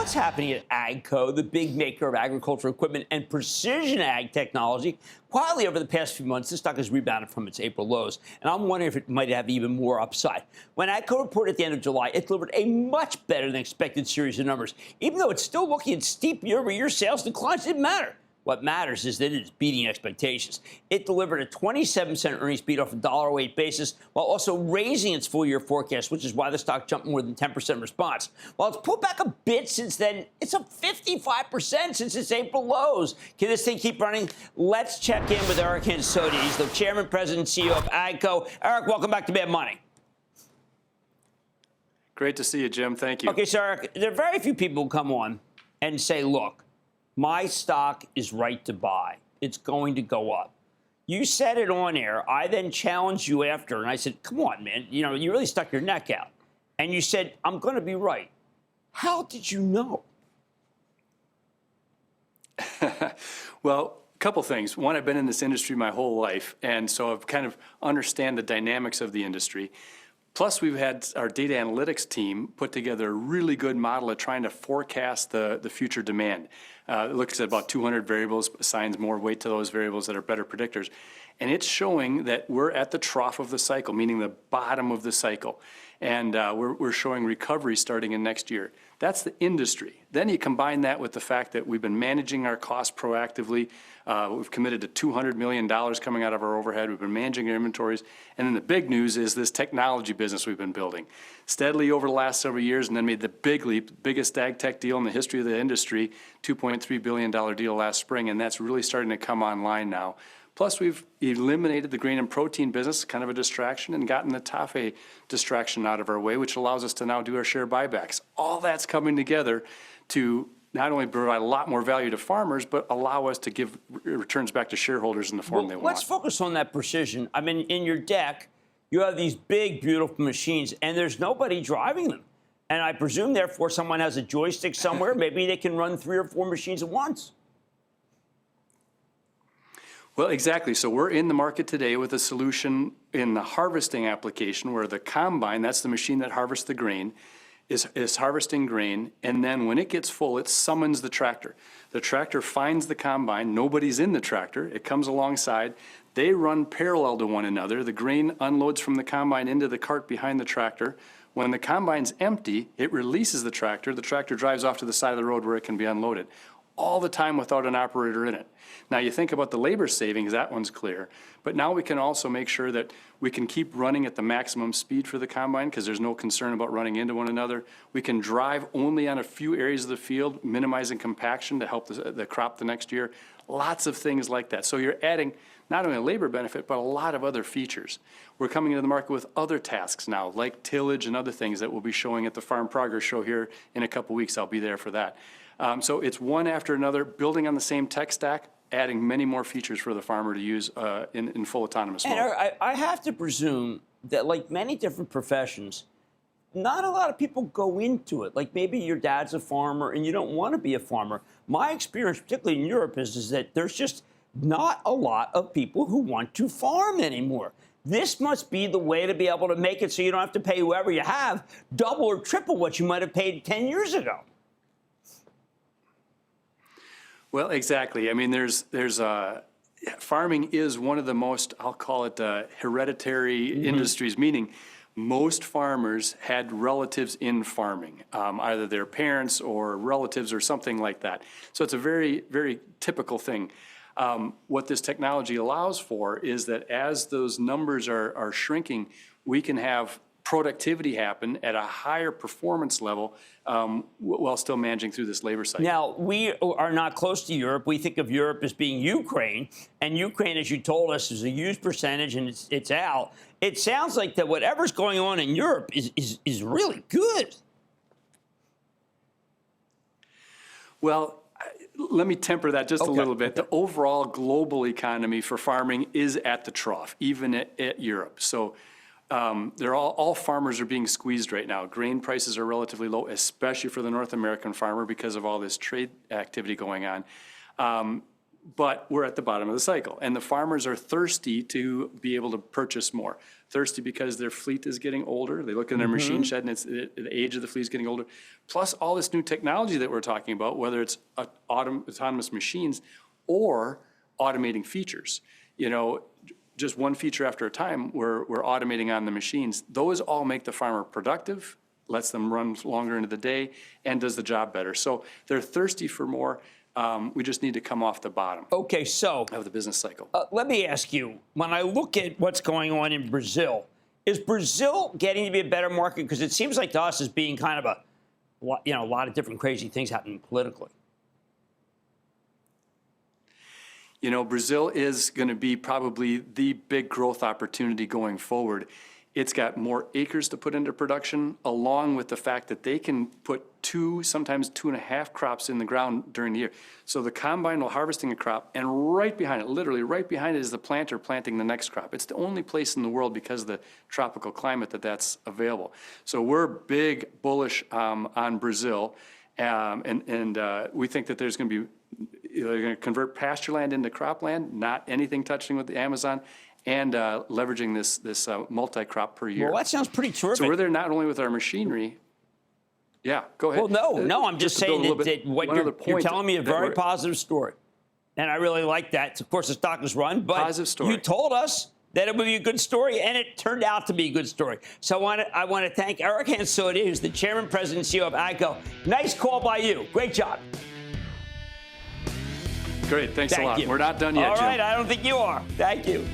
what's happening at AGCO, the big maker of agricultural equipment and precision ag technology? Quietly over the past few months, the stock has rebounded from its April lows, and I'm wondering if it might have even more upside. When AGCO reported at the end of July, it delivered a much better than expected series of numbers. Even though it's still looking at steep year-over-year sales declines, it didn't matter. What matters is that it is beating expectations. It delivered a 27-cent earnings beat off a $1.08 basis while also raising its full-year forecast, which is why the stock jumped more than 10% response. While it's pulled back a bit since then, it's up 55% since its April lows. Can this thing keep running? Let's check in with Eric Hansotia. He's the chairman, president, CEO of AGCO. Eric, welcome back to Bad Money. Great to see you, Jim. Thank you. Okay, so Eric, there are very few people who come on and say, look, my stock is right to buy. It's going to go up. You said it on air. I then challenged you after, and I said, come on, man. You know, you really stuck your neck out. And you said, I'm going to be right. How did you know? Well, a couple things. One, I've been in this industry my whole life, and so I've kind of understand the dynamics of the industry. Plus, we've had our data analytics team put together a really good model of trying to forecast the future demand. It looks at about 200 variables, assigns more weight to those variables that are better predictors. And it's showing that we're at the trough of the cycle, meaning the bottom of the cycle. And we're showing recovery starting in next year. That's the industry. Then you combine that with the fact that we've been managing our costs proactively. We've committed to $200 million coming out of our overhead. We've been managing our inventories. And then the big news is this technology business we've been building steadily over the last several years, and then made the big leap, biggest ag tech deal in the history of the industry, $2.3 billion deal last spring, and that's really starting to come online now. Plus, we've eliminated the grain and protein business, kind of a distraction, and gotten the TAFE distraction out of our way, which allows us to now do our share buybacks. All that's coming together to not only provide a lot more value to farmers, but allow us to give returns back to shareholders in the form they want. Let's focus on that precision. I mean, in your deck, you have these big, beautiful machines, and there's nobody driving them. And I presume, therefore, someone has a joystick somewhere. Maybe they can run 3 or 4 machines at once. Well, exactly. So we're in the market today with a solution in the harvesting application where the combine, that's the machine that harvests the grain, is harvesting grain, and then when it gets full, it summons the tractor. The tractor finds the combine. Nobody's in the tractor. It comes alongside. They run parallel to one another. The grain unloads from the combine into the cart behind the tractor. When the combine's empty, it releases the tractor. The tractor drives off to the side of the road where it can be unloaded. All the time without an operator in it. Now you think about the labor savings, that one's clear. But now we can also make sure that we can keep running at the maximum speed for the combine because there's no concern about running into one another. We can drive only on a few areas of the field, minimizing compaction to help the crop the next year. Lots of things like that. So you're adding not only a labor benefit, but a lot of other features. We're coming into the market with other tasks now, like tillage and other things that we'll be showing at the Farm Progress Show here in a couple weeks. I'll be there for that. So it's one after another, building on the same tech stack, adding many more features for the farmer to use in full autonomous mode. And I have to presume that, like many different professions, not a lot of people go into it. Like maybe your dad's a farmer and you don't want to be a farmer. My experience, particularly in Europe, is that there's just not a lot of people who want to farm anymore. This must be the way to be able to make it so you don't have to pay whoever you have double or triple what you might have paid 10 years ago. Well, exactly. I mean, farming is one of the most, I'll call it hereditary industries, meaning most farmers had relatives in farming, either their parents or relatives or something like that. So it's a very, very typical thing. What this technology allows for is that as those numbers are shrinking, we can have productivity happen at a higher performance level while still managing through this labor cycle. Now, we are not close to Europe. We think of Europe as being Ukraine, and Ukraine, as you told us, is a huge percentage, and it's out. It sounds like that whatever's going on in Europe is really good. Well, let me temper that just a little bit. The overall global economy for farming is at the trough, even at Europe. So all farmers are being squeezed right now. Grain prices are relatively low, especially for the North American farmer because of all this trade activity going on. But we're at the bottom of the cycle, and the farmers are thirsty to be able to purchase more, thirsty because their fleet is getting older. They look in their machine shed and the age of the fleet is getting older. Plus all this new technology that we're talking about, whether it's autonomous machines or automating features. Just one feature after a time, we're automating on the machines. Those all make the farmer productive, lets them run longer into the day, and does the job better. So they're thirsty for more. We just need to come off the bottom of the business cycle. Let me ask you, when I look at what's going on in Brazil, is Brazil getting to be a better market? Because it seems like to us as being kind of a lot of different crazy things happening politically. Brazil is going to be probably the big growth opportunity going forward. It's got more acres to put into production, along with the fact that they can put 2, sometimes 2.5 crops in the ground during the year. So the combine will harvesting a crop, and right behind it, literally right behind it, is the planter planting the next crop. It's the only place in the world, because of the tropical climate, that's available. So we're big bullish on Brazil, and we think that there's going to be, they're going to convert pasture land into cropland, not anything touching with the Amazon, and leveraging this multi-crop per year. Well, that sounds pretty terrific. So we're there not only with our machinery. Yeah, go ahead. Well, no, I'm just saying that what you're telling me a very positive story. And I really like that. Of course, the stock is run, but positive story. You told us that it would be a good story, and it turned out to be a good story. So I want to thank Eric Hansotia, who's the chairman, president, and CEO of AGCO. Nice call by you. Great job. Great. Thanks a lot. You. We're not done yet, All Jim. right. I don't think you are. Thank you.